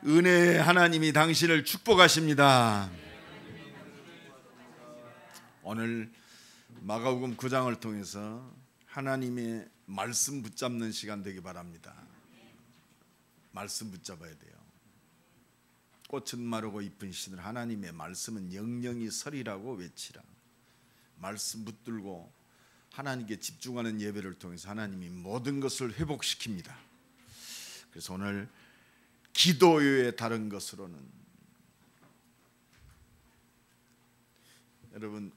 은혜의 하나님이 당신을 축복하십니다. 오늘 마가복음 9장을 통해서 하나님의 말씀 붙잡는 시간 되기 바랍니다. 말씀 붙잡아야 돼요. 꽃은 마르고 잎은 시들 하나님의 말씀은 영영이 설이라고 외치라. 말씀 붙들고 하나님께 집중하는 예배를 통해서 하나님이 모든 것을 회복시킵니다. 그래서 오늘 기도 외에 다른 것으로는, 여러분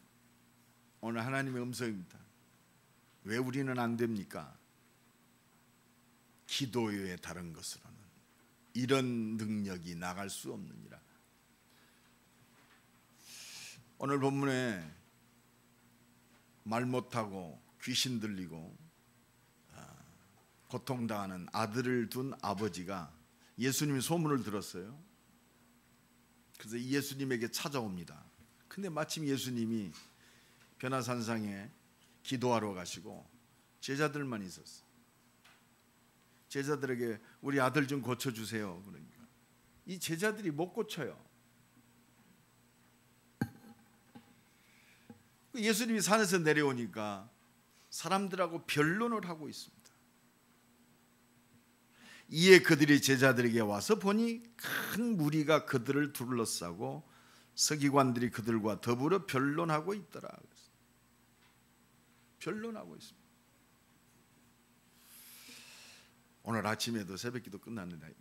오늘 하나님의 음성입니다. 왜 우리는 안 됩니까? 기도 외에 다른 것으로는 이런 능력이 나갈 수 없느니라. 오늘 본문에 말 못하고 귀신 들리고 고통당하는 아들을 둔 아버지가 예수님이 소문을 들었어요. 그래서 예수님에게 찾아옵니다. 근데 마침 예수님이 변화산상에 기도하러 가시고 제자들만 있었어요. 제자들에게 우리 아들 좀 고쳐주세요. 그러니까 이 제자들이 못 고쳐요. 예수님이 산에서 내려오니까 사람들하고 변론을 하고 있습니다. 이에 그들이 제자들에게 와서 보니 큰 무리가 그들을 둘러싸고 서기관들이 그들과 더불어 변론하고 있더라. 변론하고 있습니다. 오늘 아침에도 새벽기도 끝났는데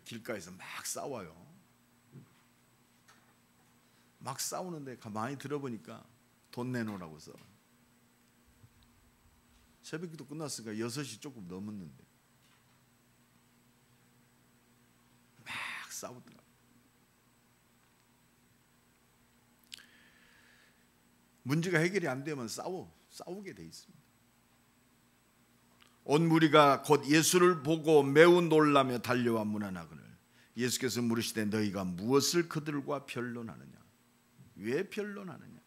길가에서 막 싸워요. 막 싸우는데 가만히 들어보니까 돈 내놓으라고 써. 새벽기도 끝났으니까 6시 조금 넘었는데 막 싸우더라. 문제가 해결이 안 되면 싸우게 돼 있습니다. 온 무리가 곧 예수를 보고 매우 놀라며 달려와 문안하거늘 예수께서 물으시되 너희가 무엇을 그들과 변론하느냐? 왜 변론하느냐?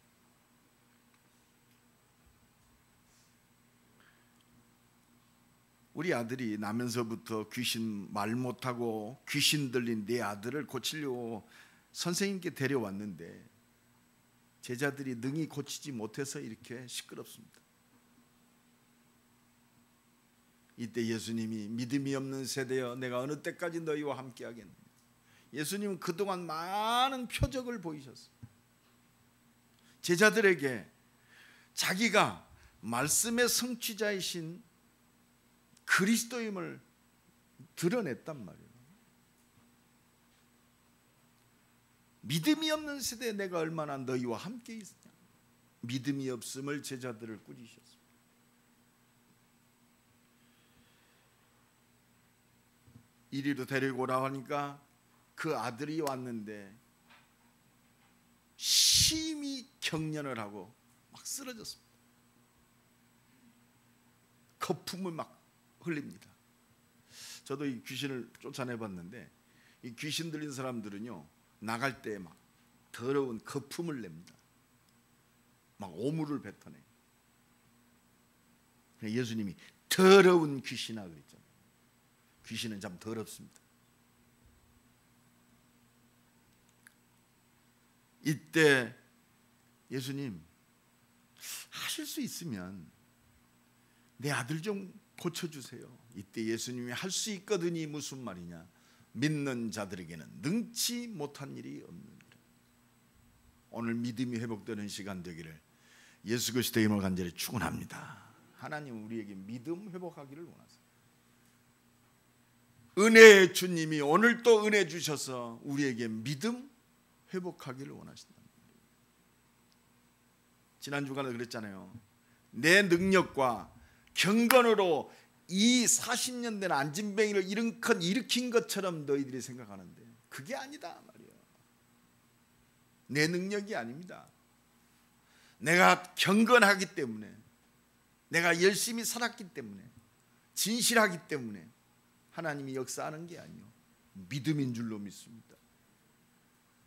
우리 아들이 나면서부터 귀신 말 못하고 귀신 들린 내 아들을 고치려고 선생님께 데려왔는데 제자들이 능히 고치지 못해서 이렇게 시끄럽습니다. 이때 예수님이 믿음이 없는 세대여 내가 어느 때까지 너희와 함께 하겠느냐. 예수님은 그동안 많은 표적을 보이셨어요. 제자들에게 자기가 말씀의 성취자이신 그리스도임을 드러냈단 말이에요. 믿음이 없는 세대에 내가 얼마나 너희와 함께 있느냐. 믿음이 없음을 제자들을 꾸짖으셨습니다. 이리로 데리고 오라 하니까 그 아들이 왔는데 심히 경련을 하고 막 쓰러졌습니다. 거품을 막 흘립니다. 저도 이 귀신을 쫓아내봤는데 이 귀신 들린 사람들은요 나갈 때 막 더러운 거품을 냅니다. 막 오물을 뱉어내요. 예수님이 더러운 귀신아 그랬잖아요. 귀신은 참 더럽습니다. 이때 예수님 하실 수 있으면 내 아들 좀 고쳐주세요. 이때 예수님이 할 수 있거든이 무슨 말이냐. 믿는 자들에게는 능치 못한 일이 없느니라. 오늘 믿음이 회복되는 시간 되기를 예수 그리스도의 이름으로 간절히 축원합니다. 하나님 우리에게 믿음 회복하기를 원하세요. 은혜의 주님이 오늘 또 은혜 주셔서 우리에게 믿음 회복하기를 원하신다. 지난 주간에 그랬잖아요. 내 능력과 경건으로 이 40년 된 안진뱅이를 일으킨 것처럼 너희들이 생각하는데 그게 아니다 말이에요. 내 능력이 아닙니다. 내가 경건하기 때문에, 내가 열심히 살았기 때문에, 진실하기 때문에 하나님이 역사하는 게 아니요 믿음인 줄로 믿습니다.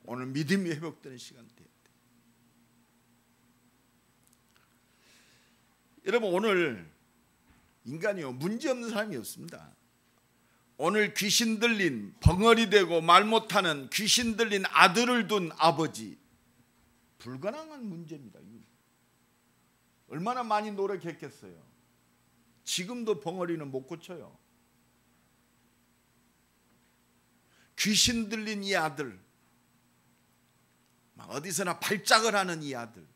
오늘 믿음이 회복되는 시간 돼야 돼. 여러분 오늘 인간이요 문제없는 사람이 없습니다. 오늘 귀신 들린, 벙어리 되고 말 못하는 귀신 들린 아들을 둔 아버지, 불가능한 문제입니다. 얼마나 많이 노력했겠어요. 지금도 벙어리는 못 고쳐요. 귀신 들린 이 아들, 막 어디서나 발작을 하는 이 아들,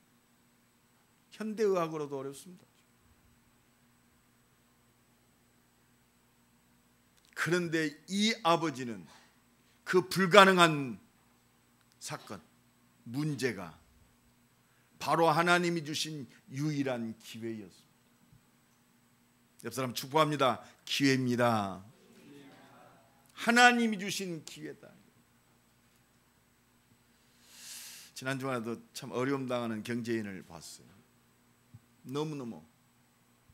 현대의학으로도 어렵습니다. 그런데 이 아버지는 그 불가능한 사건, 문제가 바로 하나님이 주신 유일한 기회였습니다. 옆 사람 축복합니다. 기회입니다. 하나님이 주신 기회다. 지난 주간에도 참 어려움 당하는 경제인을 봤어요. 너무너무.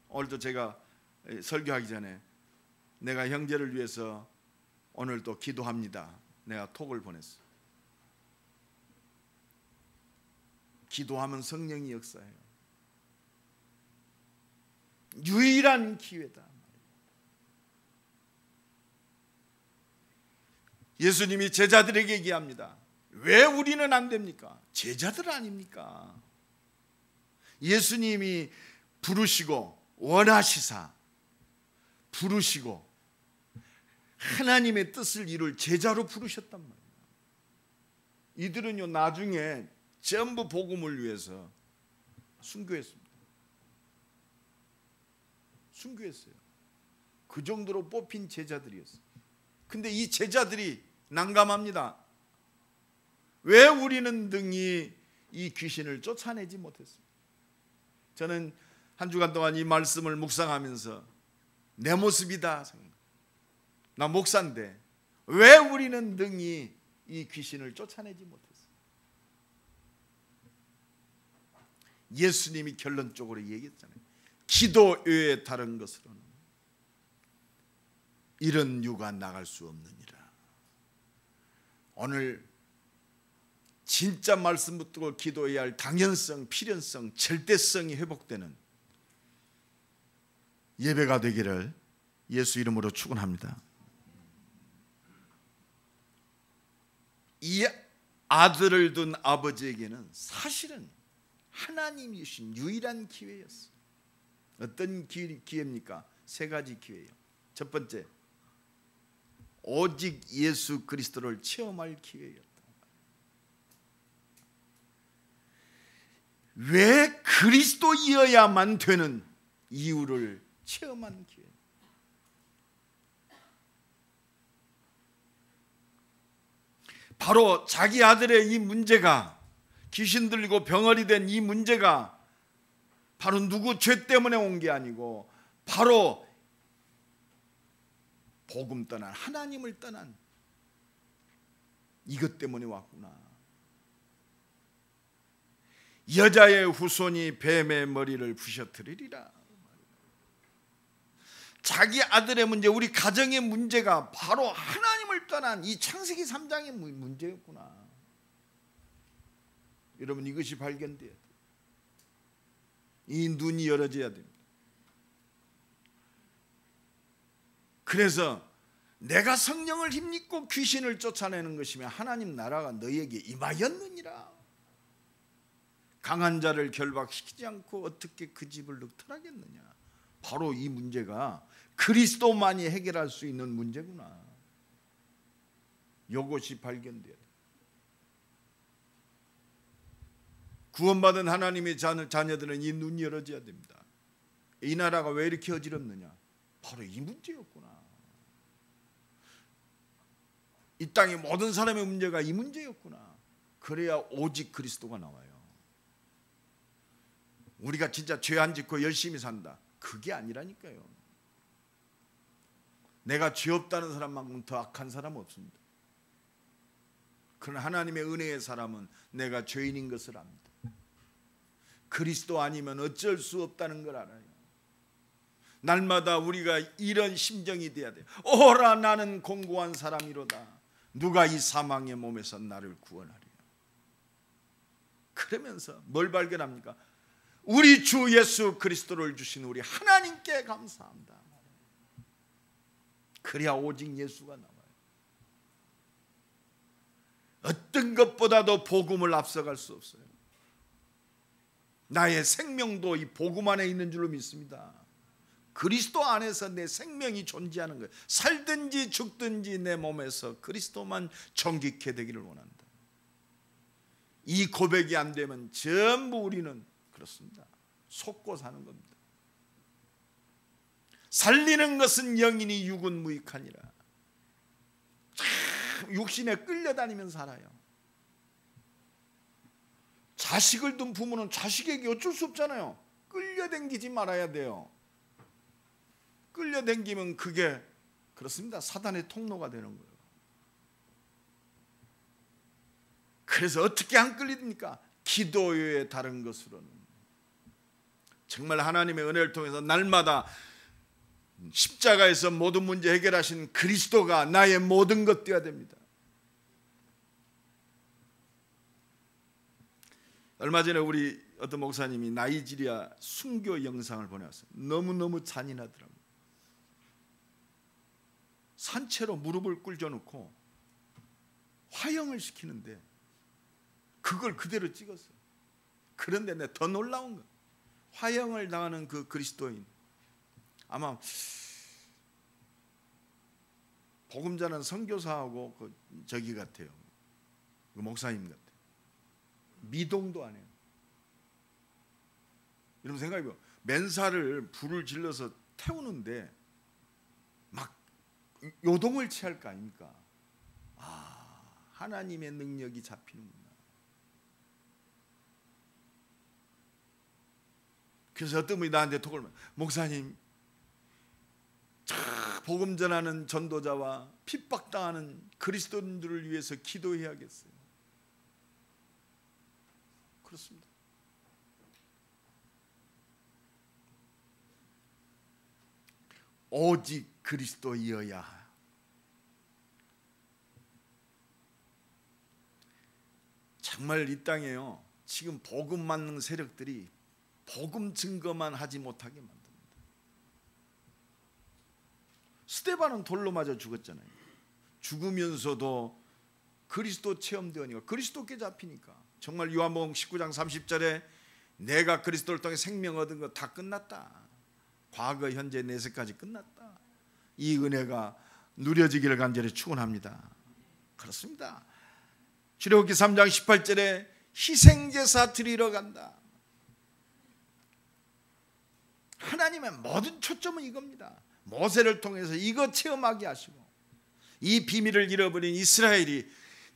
오늘도 제가 설교하기 전에 내가 형제를 위해서 오늘 또 기도합니다. 내가 톡을 보냈어요. 기도하면 성령이 역사해요. 유일한 기회다. 예수님이 제자들에게 얘기합니다. 왜 우리는 안 됩니까? 제자들 아닙니까? 예수님이 부르시고 원하시사 부르시고 하나님의 뜻을 이룰 제자로 부르셨단 말이에요. 이들은요 나중에 전부 복음을 위해서 순교했습니다. 순교했어요. 그 정도로 뽑힌 제자들이었어요. 근데 이 제자들이 난감합니다. 왜 우리는 등이 이 귀신을 쫓아내지 못했습니까? 저는 한 주간 동안 이 말씀을 묵상하면서 내 모습이다. 나 목사인데 왜 우리는 등이 이 귀신을 쫓아내지 못했어? 예수님이 결론적으로 얘기했잖아요. 기도 외에 다른 것으로는 이런 유가 나갈 수 없느니라. 오늘 진짜 말씀 붙들고 기도해야 할 당연성, 필연성, 절대성이 회복되는 예배가 되기를 예수 이름으로 축원합니다. 이 아들을 둔 아버지에게는 사실은 하나님이 주신 유일한 기회였어요. 어떤 기회입니까? 세 가지 기회예요. 첫 번째, 오직 예수 그리스도를 체험할 기회였다. 왜 그리스도이어야만 되는 이유를 체험한 기회. 바로 자기 아들의 이 문제가, 귀신 들리고 병아리 된 이 문제가 바로 누구 죄 때문에 온 게 아니고 바로 복음 떠난, 하나님을 떠난 이것 때문에 왔구나. 여자의 후손이 뱀의 머리를 부셔뜨리리라. 자기 아들의 문제, 우리 가정의 문제가 바로 하나님을 떠난 이 창세기 3장의 문제였구나. 여러분, 이것이 발견돼야 돼요. 이 눈이 열어져야 됩니다. 그래서 내가 성령을 힘입고 귀신을 쫓아내는 것이면 하나님 나라가 너희에게 임하였느니라. 강한 자를 결박시키지 않고 어떻게 그 집을 늑탈하겠느냐. 바로 이 문제가 그리스도만이 해결할 수 있는 문제구나. 이것이 발견돼야 돼. 구원받은 하나님의 자녀들은 이 눈이 열어져야 됩니다. 이 나라가 왜 이렇게 어지럽느냐? 바로 이 문제였구나. 이 땅의 모든 사람의 문제가 이 문제였구나. 그래야 오직 그리스도가 나와요. 우리가 진짜 죄 안 짓고 열심히 산다, 그게 아니라니까요. 내가 죄 없다는 사람만큼 더 악한 사람은 없습니다. 그러나 하나님의 은혜의 사람은 내가 죄인인 것을 압니다. 그리스도 아니면 어쩔 수 없다는 걸 알아요. 날마다 우리가 이런 심정이 돼야 돼요. 오라, 나는 공고한 사람이로다. 누가 이 사망의 몸에서 나를 구원하리요. 그러면서 뭘 발견합니까? 우리 주 예수 그리스도를 주신 우리 하나님께 감사합니다. 그래야 오직 예수가 나와요. 어떤 것보다도 복음을 앞서갈 수 없어요. 나의 생명도 이 복음 안에 있는 줄로 믿습니다. 그리스도 안에서 내 생명이 존재하는 거예요. 살든지 죽든지 내 몸에서 그리스도만 정직해 되기를 원한다. 이 고백이 안 되면 전부 우리는 그렇습니다. 속고 사는 겁니다. 살리는 것은 영이니 육은 무익하니라. 참 육신에 끌려다니면서 살아요. 자식을 둔 부모는 자식에게 어쩔 수 없잖아요. 끌려다니지 말아야 돼요. 끌려다니면 그게 그렇습니다. 사단의 통로가 되는 거예요. 그래서 어떻게 안 끌립니까? 기도의 다른 것으로는. 정말 하나님의 은혜를 통해서 날마다 십자가에서 모든 문제 해결하신 그리스도가 나의 모든 것 되어야 됩니다. 얼마 전에 우리 어떤 목사님이 나이지리아 순교 영상을 보내왔어요. 너무너무 잔인하더라고요. 산채로 무릎을 꿇어놓고 화형을 시키는데 그걸 그대로 찍었어요. 그런데 내가 더 놀라운 거, 화형을 당하는 그 그리스도인, 아마 복음 전하는 선교사하고 그 저기 같아요. 그 목사님 같아요. 미동도 안 해요. 여러분 생각해봐요. 맨살을 불을 질러서 태우는데 막 요동을 취할 거 아닙니까? 아, 하나님의 능력이 잡히는구나. 그래서 어떤 분이 나한테 톡을, 목사님, 복음 전하는 전도자와 핍박당하는 그리스도인들을 위해서 기도해야겠어요. 그렇습니다. 오직 그리스도이어야. 정말 이 땅에요, 지금 복음 맞는 세력들이 복음 증거만 하지 못하게 만듭니다. 스데반은 돌로 맞아 죽었잖아요. 죽으면서도 그리스도 체험되니까, 그리스도께 잡히니까. 정말 요한복음 19장 30절에 내가 그리스도를 통해 생명 얻은 거 다 끝났다. 과거, 현재, 내세까지 끝났다. 이 은혜가 누려지기를 간절히 축원합니다. 그렇습니다. 출애굽기 3장 18절에 희생제사 드리러 간다. 하나님의 모든 초점은 이겁니다. 모세를 통해서 이거 체험하게 하시고, 이 비밀을 잃어버린 이스라엘이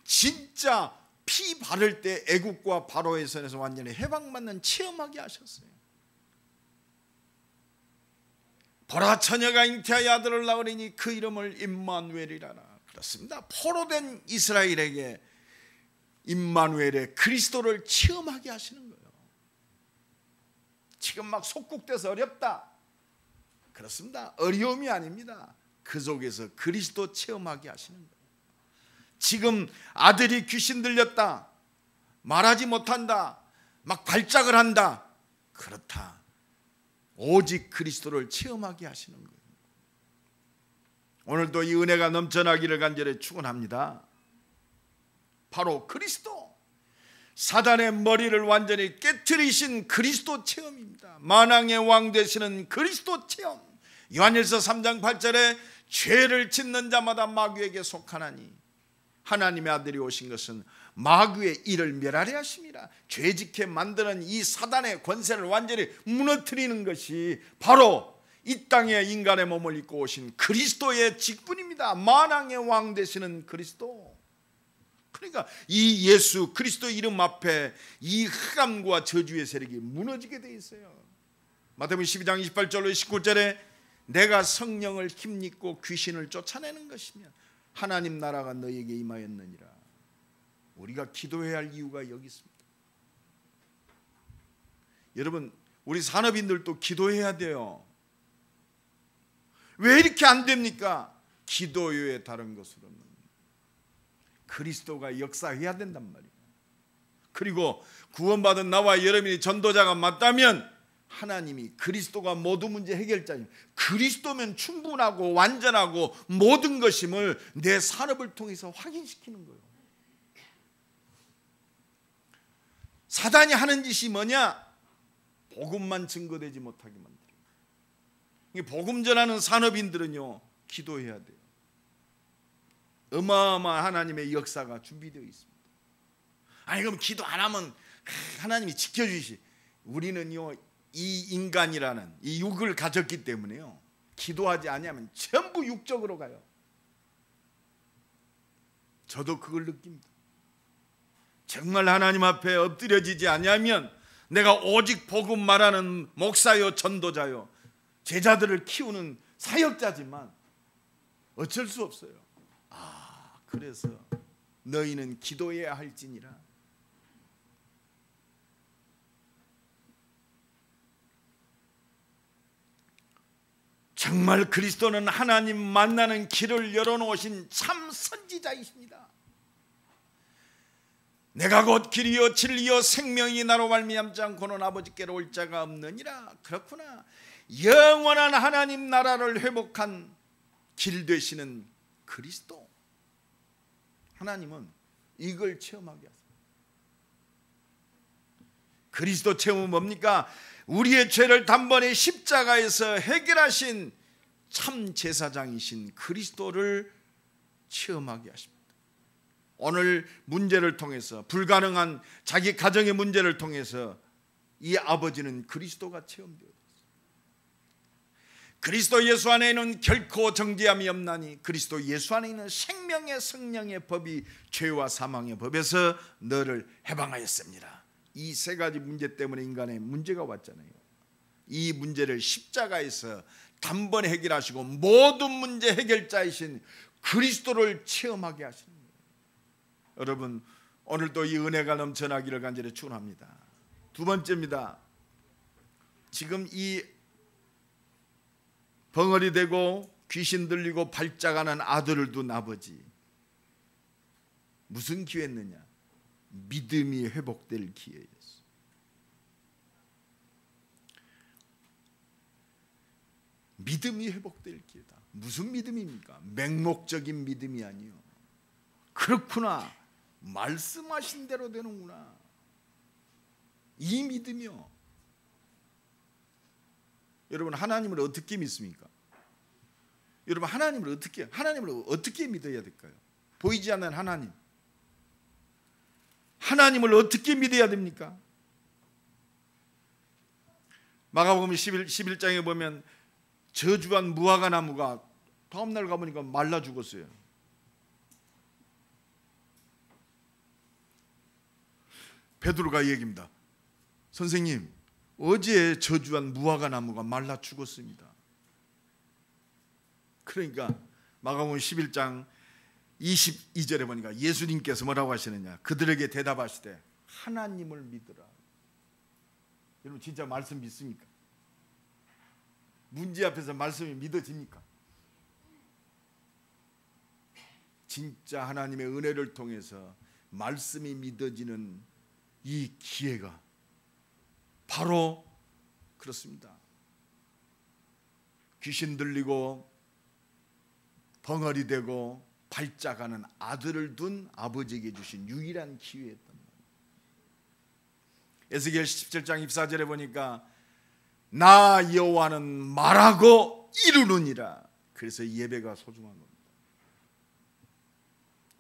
진짜 피 바를 때 애국과 바로의 손에서 완전히 해방받는 체험하게 하셨어요. 보라, 처녀가 잉태하여 아들을 낳으리니 그 이름을 임마누엘이라라. 그렇습니다. 포로된 이스라엘에게 임마누엘의 그리스도를 체험하게 하시는 거예요. 지금 막 속국돼서 어렵다. 그렇습니다. 어려움이 아닙니다. 그 속에서 그리스도 체험하게 하시는 거예요. 지금 아들이 귀신 들렸다, 말하지 못한다, 막 발작을 한다. 그렇다. 오직 그리스도를 체험하게 하시는 거예요. 오늘도 이 은혜가 넘쳐나기를 간절히 축원합니다. 바로 그리스도, 사단의 머리를 완전히 깨트리신 그리스도 체험입니다. 만왕의 왕 되시는 그리스도 체험. 요한일서 3장 8절에 죄를 짓는 자마다 마귀에게 속하나니 하나님의 아들이 오신 것은 마귀의 일을 멸하려 하심이라. 죄짓게 만드는 이 사단의 권세를 완전히 무너뜨리는 것이 바로 이 땅에 인간의 몸을 입고 오신 그리스도의 직분입니다. 만왕의 왕 되시는 그리스도. 그러니까 이 예수 그리스도 이름 앞에 이 흑암과 저주의 세력이 무너지게 돼 있어요. 마태복음 12장 28절로 29절에 내가 성령을 힘입고 귀신을 쫓아내는 것이면 하나님 나라가 너에게 임하였느니라. 우리가 기도해야 할 이유가 여기 있습니다. 여러분, 우리 산업인들도 기도해야 돼요. 왜 이렇게 안 됩니까? 기도 외에 다른 것으로는 그리스도가 역사해야 된단 말이에요. 그리고 구원받은 나와 여러분이 전도자가 맞다면 하나님이 그리스도가 모든 문제 해결자님, 그리스도면 충분하고 완전하고 모든 것임을 내 산업을 통해서 확인시키는 거예요. 사단이 하는 짓이 뭐냐? 복음만 증거되지 못하게 만들어요. 복음 전하는 산업인들은요, 기도해야 돼요. 어마어마한 하나님의 역사가 준비되어 있습니다. 아니 그럼 기도 안 하면 하나님이 지켜주시. 우리는요, 이 인간이라는 이 육을 가졌기 때문에요, 기도하지 아니하면 전부 육적으로 가요. 저도 그걸 느낍니다. 정말 하나님 앞에 엎드려지지 아니하면 내가 오직 복음 말하는 목사요, 전도자요, 제자들을 키우는 사역자지만 어쩔 수 없어요. 그래서 너희는 기도해야 할지니라. 정말 그리스도는 하나님 만나는 길을 열어놓으신 참 선지자이십니다. 내가 곧 길이요 진리요 생명이 나로 말미암지 않고는 아버지께로 올 자가 없느니라. 그렇구나. 영원한 하나님 나라를 회복한 길 되시는 그리스도, 하나님은 이걸 체험하게 하세요. 그리스도 체험은 뭡니까? 우리의 죄를 단번에 십자가에서 해결하신 참 제사장이신 그리스도를 체험하게 하십니다. 오늘 문제를 통해서, 불가능한 자기 가정의 문제를 통해서 이 아버지는 그리스도가 체험되었어요. 그리스도 예수 안에는 결코 정죄함이 없나니 그리스도 예수 안에 있는 생명의 성령의 법이 죄와 사망의 법에서 너를 해방하였습니다. 이 세 가지 문제 때문에 인간의 문제가 왔잖아요. 이 문제를 십자가에서 단번에 해결하시고 모든 문제 해결자이신 그리스도를 체험하게 하시는 거예요. 여러분, 오늘도 이 은혜가 넘쳐나기를 간절히 축원합니다. 두 번째입니다. 지금 이 벙어리 되고 귀신 들리고 발작하는 아들을 둔 아버지, 무슨 기회였느냐? 믿음이 회복될 기회였어요. 믿음이 회복될 기회다. 무슨 믿음입니까? 맹목적인 믿음이 아니요. 그렇구나, 말씀하신 대로 되는구나, 이 믿음이요. 여러분, 하나님을 어떻게 믿습니까? 여러분, 하나님을 어떻게 믿어야 될까요? 보이지 않는 하나님을 어떻게 믿어야 됩니까? 마가복음 11장에 보면 저주한 무화과 나무가 다음날 가보니까 말라 죽었어요. 베드로가 얘기합니다. 선생님, 어제 저주한 무화과 나무가 말라 죽었습니다. 그러니까 마가복음 11장 22절에 보니까 예수님께서 뭐라고 하시느냐? 그들에게 대답하시되 하나님을 믿으라. 여러분, 진짜 말씀 믿습니까? 문제 앞에서 말씀이 믿어집니까? 진짜 하나님의 은혜를 통해서 말씀이 믿어지는 이 기회가 바로 그렇습니다. 귀신 들리고 벙어리 되고 발작하는 아들을 둔 아버지에게 주신 유일한 기회였단 말이에요. 에스겔 17장 24절에 보니까 나 여호와는 말하고 이루느니라. 그래서 예배가 소중한 겁니다.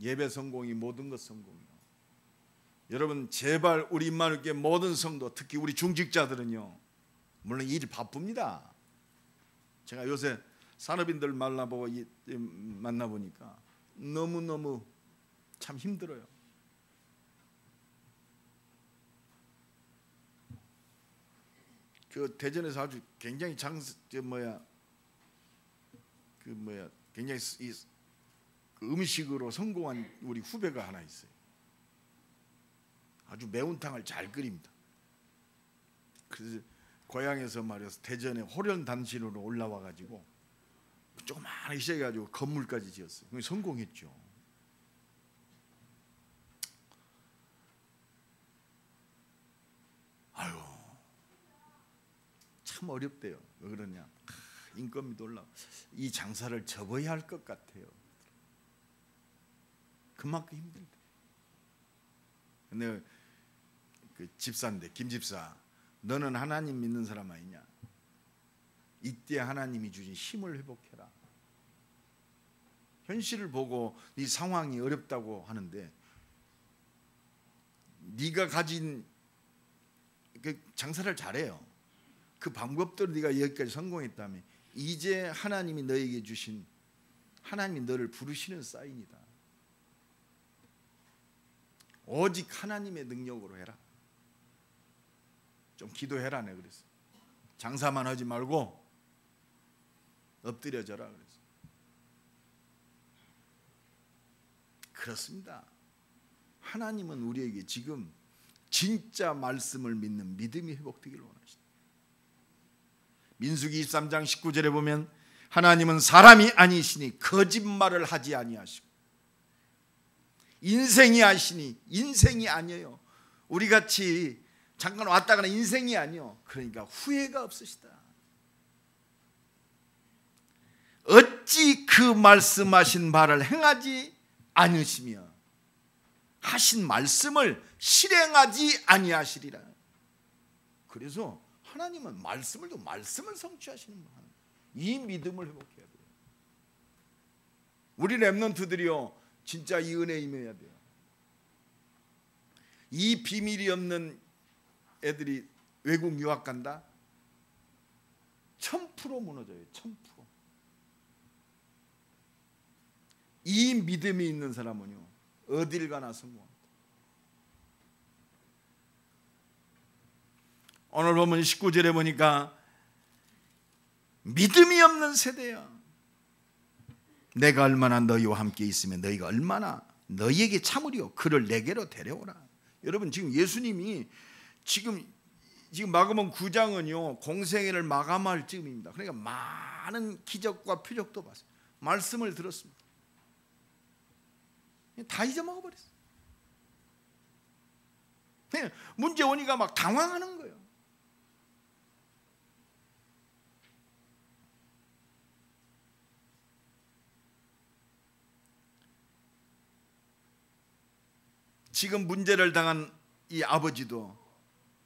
예배 성공이 모든 것 성공이에요. 여러분, 제발 우리 임마누엘교회 모든 성도, 특히 우리 중직자들은요, 물론 일이 바쁩니다. 제가 요새 산업인들 만나보니까 너무너무 참 힘들어요. 그 대전에서 아주 굉장히 굉장히 그 음식으로 성공한 우리 후배가 하나 있어요. 아주 매운탕을 잘 끓입니다. 그래서 고향에서 말이어서 대전에 호련단신으로 올라와 가지고 조그마하게 시작해가지고 건물까지 지었어요. 성공했죠. 아유, 참 어렵대요. 왜 그러냐? 인건비도 올라. 이 장사를 접어야 할 것 같아요. 그만큼 힘들대. 근데 그 집사인데, 김 집사, 너는 하나님 믿는 사람 아니냐? 이때 하나님이 주신 힘을 회복해라. 현실을 보고 네 상황이 어렵다고 하는데 네가 가진 그 장사를 잘해요. 그 방법대로 네가 여기까지 성공했다면 이제 하나님이 너에게 주신, 하나님이 너를 부르시는 사인이다. 오직 하나님의 능력으로 해라. 좀 기도해라. 내가 그랬어. 장사만 하지 말고 엎드려져라 그랬어. 그렇습니다. 하나님은 우리에게 지금 진짜 말씀을 믿는 믿음이 회복되기를 원하십니다. 민수기 23장 19절에 보면 하나님은 사람이 아니시니 거짓말을 하지 아니하시고, 인생이 아시니, 인생이 아니에요. 우리같이 잠깐 왔다 가는 인생이 아니요. 그러니까 후회가 없으시다. 어찌 그 말씀하신 바를 행하지 않으시며 하신 말씀을 실행하지 아니하시리라. 그래서 하나님은 말씀을 또 말씀을 성취하시는 분. 이 믿음을 회복해야 돼요. 우리 렘넌트들이요, 진짜 이 은혜에 임해야 돼요. 이 비밀이 없는 애들이 외국 유학 간다? 1000% 무너져요. 1000%. 이 믿음이 있는 사람은요, 어딜 가나 성공합니다. 오늘 보면 19절에 보니까 믿음이 없는 세대야. 내가 얼마나 너희와 함께 있으면 너희가 얼마나 너희에게 참으리요 그를 내게로 데려오라. 여러분, 지금 예수님이 지금 마가복음 9장은요 공생애를 마감할 즈음입니다. 그러니까 많은 기적과 표적도 봤어요. 말씀을 들었습니다. 다 잊어먹어 버렸어요. 문제 오니까 막 당황하는 거예요. 지금 문제를 당한 이 아버지도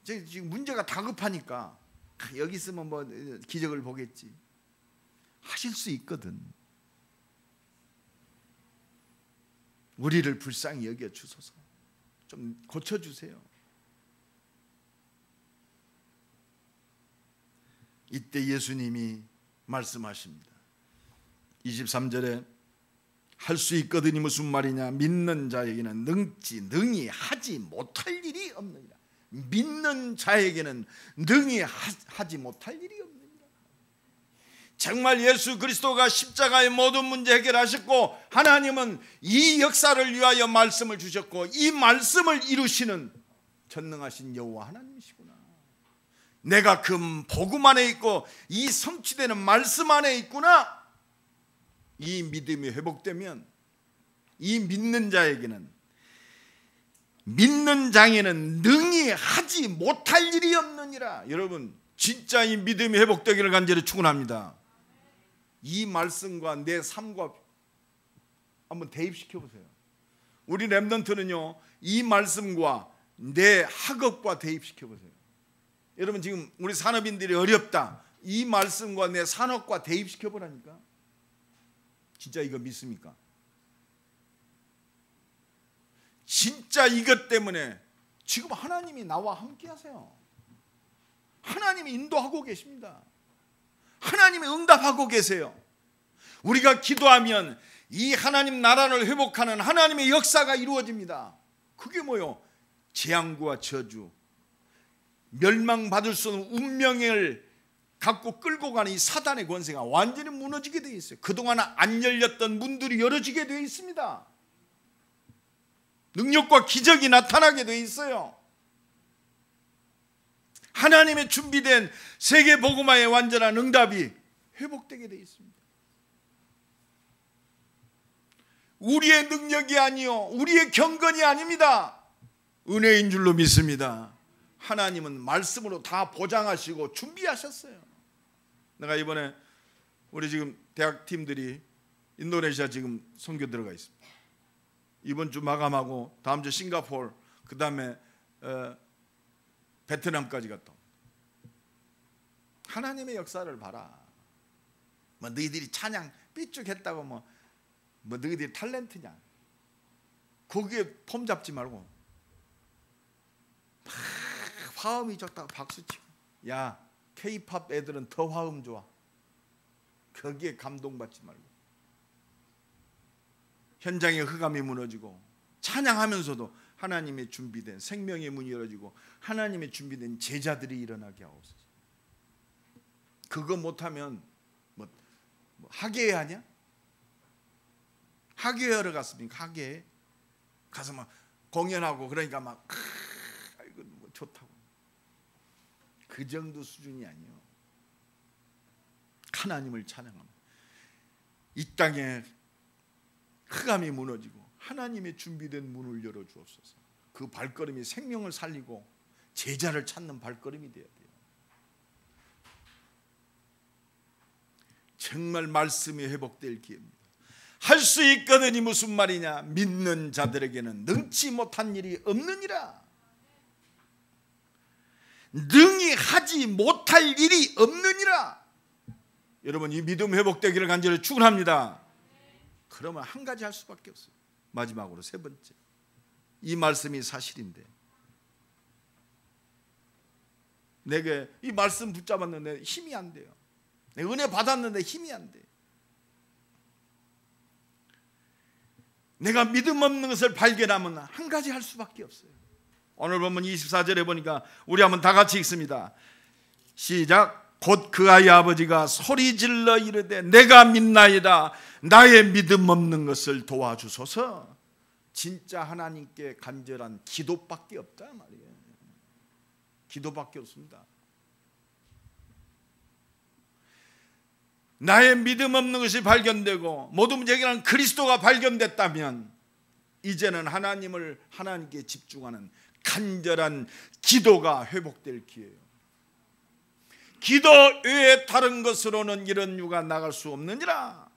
지금 문제가 다급하니까 여기 있으면 뭐 기적을 보겠지. 하실 수 있거든. 우리를 불쌍히 여겨 주소서. 좀 고쳐주세요. 이때 예수님이 말씀하십니다. 23절에 할 수 있거든이 무슨 말이냐? 믿는 자에게는 능히 하지 못할 일이 없느니라. 믿는 자에게는 능히 하지 못할 일이 없느니라. 정말 예수 그리스도가 십자가의 모든 문제 해결하셨고, 하나님은 이 역사를 위하여 말씀을 주셨고, 이 말씀을 이루시는 전능하신 여호와 하나님이시구나. 내가 그 복음 안에 있고 이 성취되는 말씀 안에 있구나. 이 믿음이 회복되면 이 믿는 자에게는, 믿는 자에게는 능히 하지 못할 일이 없느니라. 여러분, 진짜 이 믿음이 회복되기를 간절히 축원합니다. 이 말씀과 내 삶과 한번 대입시켜 보세요. 우리 렘넌트는요, 이 말씀과 내 학업과 대입시켜 보세요. 여러분, 지금 우리 산업인들이 어렵다. 이 말씀과 내 산업과 대입시켜 보라니까. 진짜 이거 믿습니까? 진짜 이것 때문에 지금 하나님이 나와 함께 하세요. 하나님이 인도하고 계십니다. 하나님이 응답하고 계세요. 우리가 기도하면 이 하나님 나라를 회복하는 하나님의 역사가 이루어집니다. 그게 뭐요? 재앙과 저주, 멸망받을 수 없는 운명을 갖고 끌고 가는 이 사단의 권세가 완전히 무너지게 되어 있어요. 그동안 안 열렸던 문들이 열어지게 되어 있습니다. 능력과 기적이 나타나게 되어 있어요. 하나님의 준비된 세계 복음화의 완전한 응답이 회복되게 되어 있습니다. 우리의 능력이 아니요, 우리의 경건이 아닙니다. 은혜인 줄로 믿습니다. 하나님은 말씀으로 다 보장하시고 준비하셨어요. 내가 이번에 우리 지금 대학 팀들이 인도네시아 지금 선교 들어가 있습니다. 이번 주 마감하고 다음 주 싱가포르, 그 다음에 베트남까지 갔다. 하나님의 역사를 봐라. 뭐 너희들이 찬양 삐죽했다고 뭐 너희들이 탤런트냐? 거기에 폼 잡지 말고 막 화음이 좋다고 박수치고, 야 K-팝 애들은 더 화음 좋아. 거기에 감동받지 말고 현장의 흑암이 무너지고 찬양하면서도 하나님의 준비된 생명의 문이 열어지고 하나님의 준비된 제자들이 일어나게 하옵소서. 그거 못하면 뭐 학예회 하냐? 학예회하러 갔습니까? 학예회 가서 막 공연하고 그러니까 막 이거 뭐 좋다고, 그 정도 수준이 아니에요. 하나님을 찬양하면 이 땅에 흑암이 무너지고 하나님의 준비된 문을 열어 주옵소서. 그 발걸음이 생명을 살리고 제자를 찾는 발걸음이 되어야 돼요. 정말 말씀이 회복될 기회입니다. 할 수 있거든이 무슨 말이냐? 믿는 자들에게는 능치 못한 일이 없느니라. 능히 하지 못할 일이 없느니라. 여러분, 이 믿음 회복되기를 간절히 축원합니다. 그러면 한 가지 할 수밖에 없어요. 마지막으로 세 번째, 이 말씀이 사실인데 내게 이 말씀 붙잡았는데 힘이 안 돼요. 내가 은혜 받았는데 힘이 안 돼. 내가 믿음 없는 것을 발견하면 한 가지 할 수밖에 없어요. 오늘 보면 24절에 보니까 우리 한번 다 같이 읽습니다. 시작. 곧 그 아이 아버지가 소리질러 이르되 내가 믿나이다. 나의 믿음 없는 것을 도와주소서. 진짜 하나님께 간절한 기도밖에 없다 말이에요. 기도밖에 없습니다. 나의 믿음 없는 것이 발견되고 모든 문제 해결하는 그리스도가 발견됐다면 이제는 하나님께 집중하는 간절한 기도가 회복될 기회예요. 기도 외에 다른 것으로는 이런 유가 나갈 수 없느니라.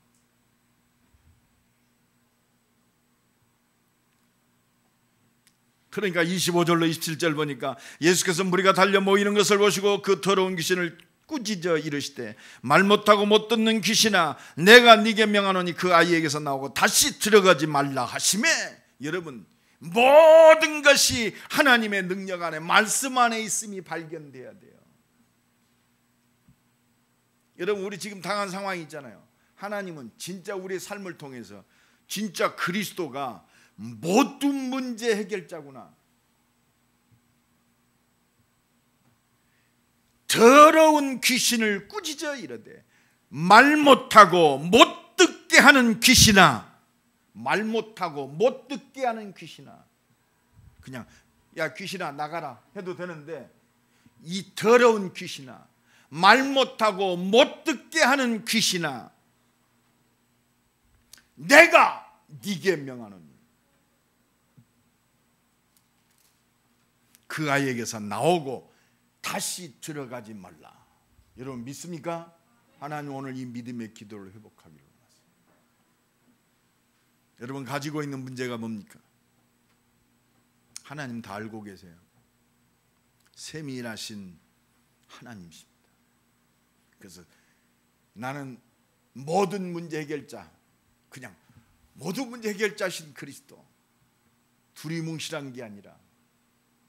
그러니까 25절로 27절 보니까 예수께서 무리가 달려 모이는 것을 보시고 그 더러운 귀신을 꾸짖어 이르시되 말 못하고 못 듣는 귀신아 내가 네게 명하노니 그 아이에게서 나오고 다시 들어가지 말라 하시매. 여러분, 모든 것이 하나님의 능력 안에 말씀 안에 있음이 발견돼야 돼요. 여러분, 우리 지금 당한 상황이 있잖아요. 하나님은 진짜 우리의 삶을 통해서 진짜 그리스도가 모든 문제 해결자구나. 더러운 귀신을 꾸짖어 이르되 말 못하고 못 듣게 하는 귀신아, 말 못하고 못 듣게 하는 귀신아. 그냥 야 귀신아 나가라 해도 되는데 이 더러운 귀신아, 말 못하고 못 듣게 하는 귀신아, 내가 네게 명하노니 그 아이에게서 나오고 다시 들어가지 말라. 여러분 믿습니까? 하나님 오늘 이 믿음의 기도를 회복하기를 원하세요. 여러분 가지고 있는 문제가 뭡니까? 하나님 다 알고 계세요. 세밀하신 하나님이십니다. 그래서 나는 모든 문제 해결자, 그냥 모든 문제 해결자신 그리스도, 두리뭉실한 게 아니라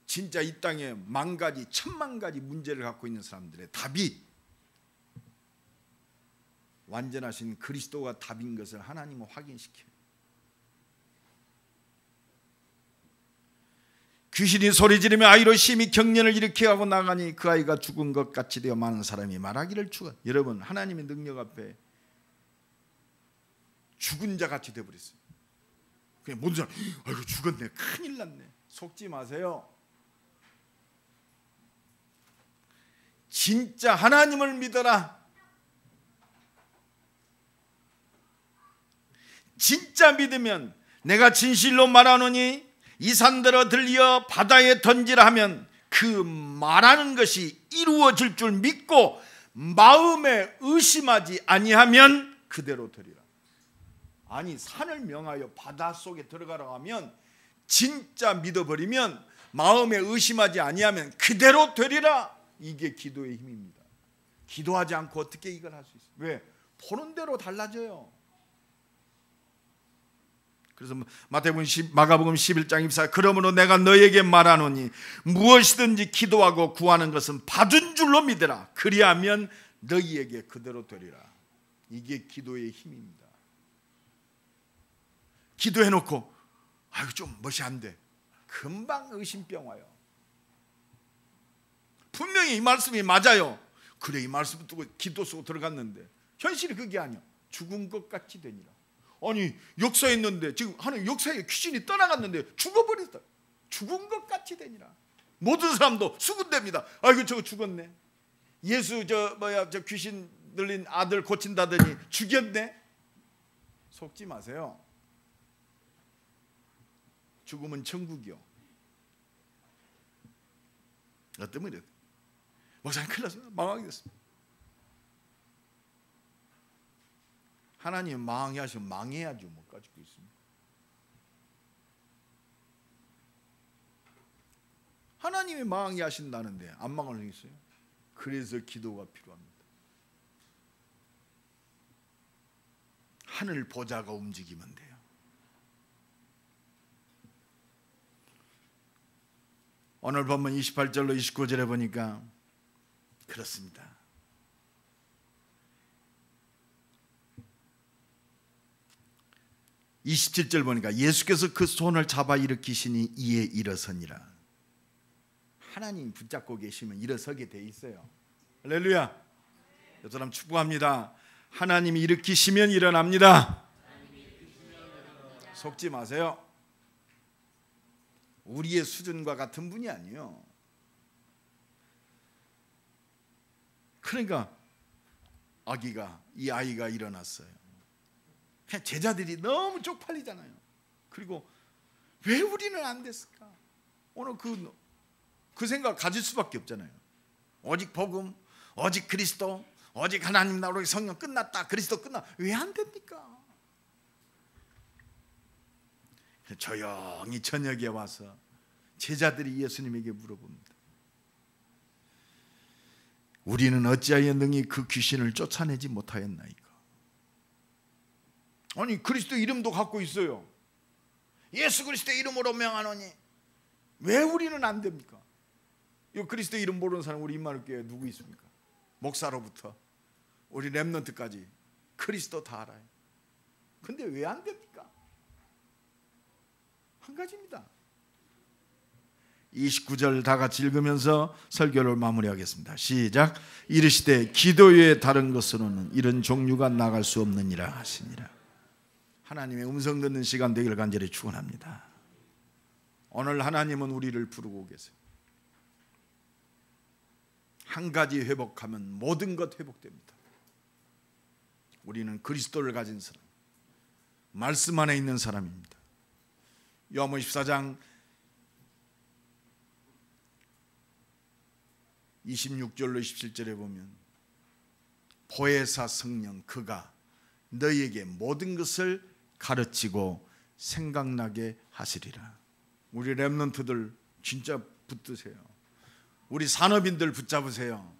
진짜 이 땅에 만 가지, 천만 가지 문제를 갖고 있는 사람들의 답이 완전하신 그리스도가 답인 것을 하나님은 확인시켜요. 귀신이 소리 지르며 아이로 심히 경련을 일으켜 하고 나가니 그 아이가 죽은 것 같이 되어 많은 사람이 말하기를 죽어. 여러분, 하나님의 능력 앞에 죽은 자 같이 되어버렸어요. 그냥 모든 사람 아이고 죽었네, 큰일 났네. 속지 마세요. 진짜 하나님을 믿어라. 진짜 믿으면 내가 진실로 말하노니 이 산들어 들려 바다에 던지라 하면 그 말하는 것이 이루어질 줄 믿고 마음에 의심하지 아니하면 그대로 되리라. 아니, 산을 명하여 바닷속에 들어가라고 하면 진짜 믿어버리면 마음에 의심하지 아니하면 그대로 되리라. 이게 기도의 힘입니다. 기도하지 않고 어떻게 이걸 할 수 있어요? 왜? 보는 대로 달라져요. 그래서 마가복음 11장 24, 그러므로 내가 너에게 말하노니 무엇이든지 기도하고 구하는 것은 받은 줄로 믿으라. 그리하면 너희에게 그대로 되리라. 이게 기도의 힘입니다. 기도해놓고 아유 좀 멋이 안 돼. 금방 의심병 와요. 분명히 이 말씀이 맞아요. 그래, 이 말씀 듣고 기도 쓰고 들어갔는데 현실이 그게 아니야. 죽은 것 같이 되니라. 아니, 역사했는데 지금 하나님 역사에 귀신이 떠나갔는데 죽어버렸다. 죽은 것 같이 되니라. 모든 사람도 수군됩니다. 아이고 저거 죽었네. 예수 저 귀신 들린 아들 고친다더니 죽였네. 속지 마세요. 죽으면 천국이요. 어떤 분이 목사님 큰일 났습니다. 망하게 됐습니다. 하나님 망하게 하시면 망해야죠. 뭐 가지고 있습니다. 하나님이 망하게 하신다는데 안 망할 수 있어요? 그래서 기도가 필요합니다. 하늘 보좌가 움직이면 돼요. 오늘 본문 28절로 29절에 보니까 그렇습니다. 27절 보니까 예수께서 그 손을 잡아 일으키시니 이에 일어서니라. 하나님 붙잡고 계시면 일어서게 돼 있어요. 할렐루야. 이 사람 축복합니다. 하나님이 일으키시면 일어납니다. 속지 마세요. 우리의 수준과 같은 분이 아니에요. 그러니까 이 아이가 일어났어요. 그냥 제자들이 너무 쪽팔리잖아요. 그리고 왜 우리는 안 됐을까? 오늘 그 생각 가질 수밖에 없잖아요. 오직 복음, 오직 그리스도, 오직 하나님 나라의 성령 끝났다. 그리스도 끝나. 왜 안 됩니까? 조용히 저녁에 와서 제자들이 예수님에게 물어봅니다. 우리는 어찌하여 능히 그 귀신을 쫓아내지 못하였나이까? 아니, 그리스도 이름도 갖고 있어요. 예수 그리스도의 이름으로 명하노니 왜 우리는 안 됩니까? 이 그리스도 이름 모르는 사람 우리 임마누엘교회에 누구 있습니까? 목사로부터 우리 렘넌트까지 그리스도 다 알아요. 근데 왜 안 됩니까? 한 가지입니다. 29절 다 같이 읽으면서 설교를 마무리하겠습니다. 시작. 이르시되 기도 외에 다른 것으로는 이런 종류가 나갈 수 없느니라 하시니라. 하나님의 음성 듣는 시간 되기를 간절히 축원합니다. 오늘 하나님은 우리를 부르고 계세요. 한 가지 회복하면 모든 것 회복됩니다. 우리는 그리스도를 가진 사람, 말씀 안에 있는 사람입니다. 요한복음 14장 26절로 27절에 보면 보혜사 성령 그가 너희에게 모든 것을 가르치고 생각나게 하시리라. 우리 렘넌트들 진짜 붙드세요. 우리 산업인들 붙잡으세요.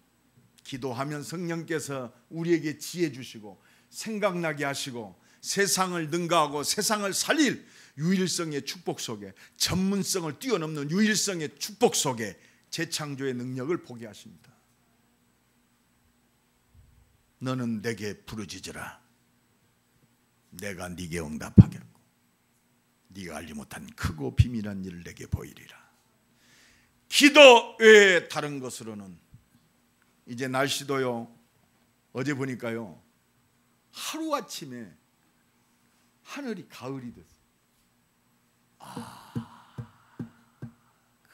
기도하면 성령께서 우리에게 지혜 주시고 생각나게 하시고 세상을 능가하고 세상을 살릴 유일성의 축복 속에, 전문성을 뛰어넘는 유일성의 축복 속에 재창조의 능력을 보게 하십니다. 너는 내게 부르짖으라. 내가 네게 응답하겠고 네가 알지 못한 크고 비밀한 일을 내게 보이리라. 기도 외에 다른 것으로는 이제 날씨도요, 어제 보니까요 하루아침에 하늘이 가을이 됐어요.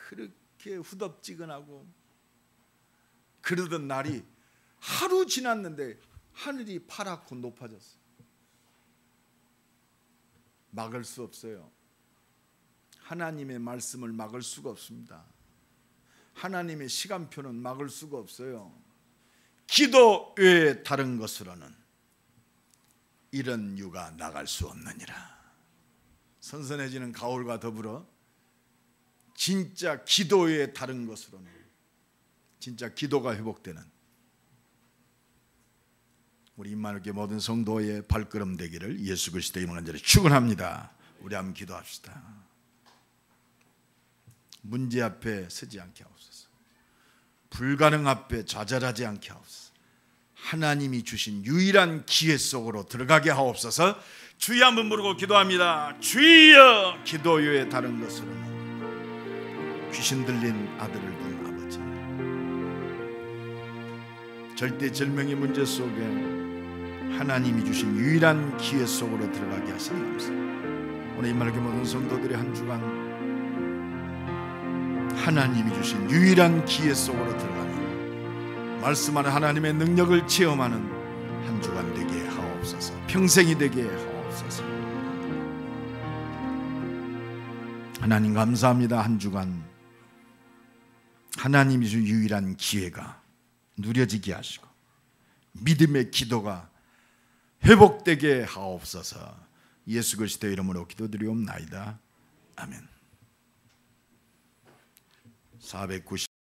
그렇게 후덥지근하고 그러던 날이 하루 지났는데 하늘이 파랗고 높아졌어요. 막을 수 없어요. 하나님의 말씀을 막을 수가 없습니다. 하나님의 시간표는 막을 수가 없어요. 기도 외에 다른 것으로는 이런 유가 나갈 수 없느니라. 선선해지는 가을과 더불어 진짜 기도 외에 다른 것으로는, 진짜 기도가 회복되는 우리 임마누엘 모든 성도의 발걸음 되기를 예수 그리스도의 이름으로 간절히 축원합니다. 우리 한번 기도합시다. 문제 앞에 서지 않게 하옵소서. 불가능 앞에 좌절하지 않게 하옵소서. 하나님이 주신 유일한 기회 속으로 들어가게 하옵소서. 주여 한번 부르고 기도합니다. 주여, 기도 외에 다른 것으로는 귀신 들린 아들을 둔 아버지, 절대절명의 문제 속에 하나님이 주신 유일한 기회 속으로 들어가게 하시니 감사합니다. 오늘 임마누엘 모든 성도들의 한 주간 하나님이 주신 유일한 기회 속으로 들어가는, 말씀하는 하나님의 능력을 체험하는 한 주간 되게 하옵소서. 평생이 되게 하옵소서. 하나님 감사합니다. 한 주간 하나님이 주신 유일한 기회가 누려지게 하시고 믿음의 기도가 회복되게 하옵소서. 예수 그리스도의 이름으로 기도드리옵나이다. 아멘. 490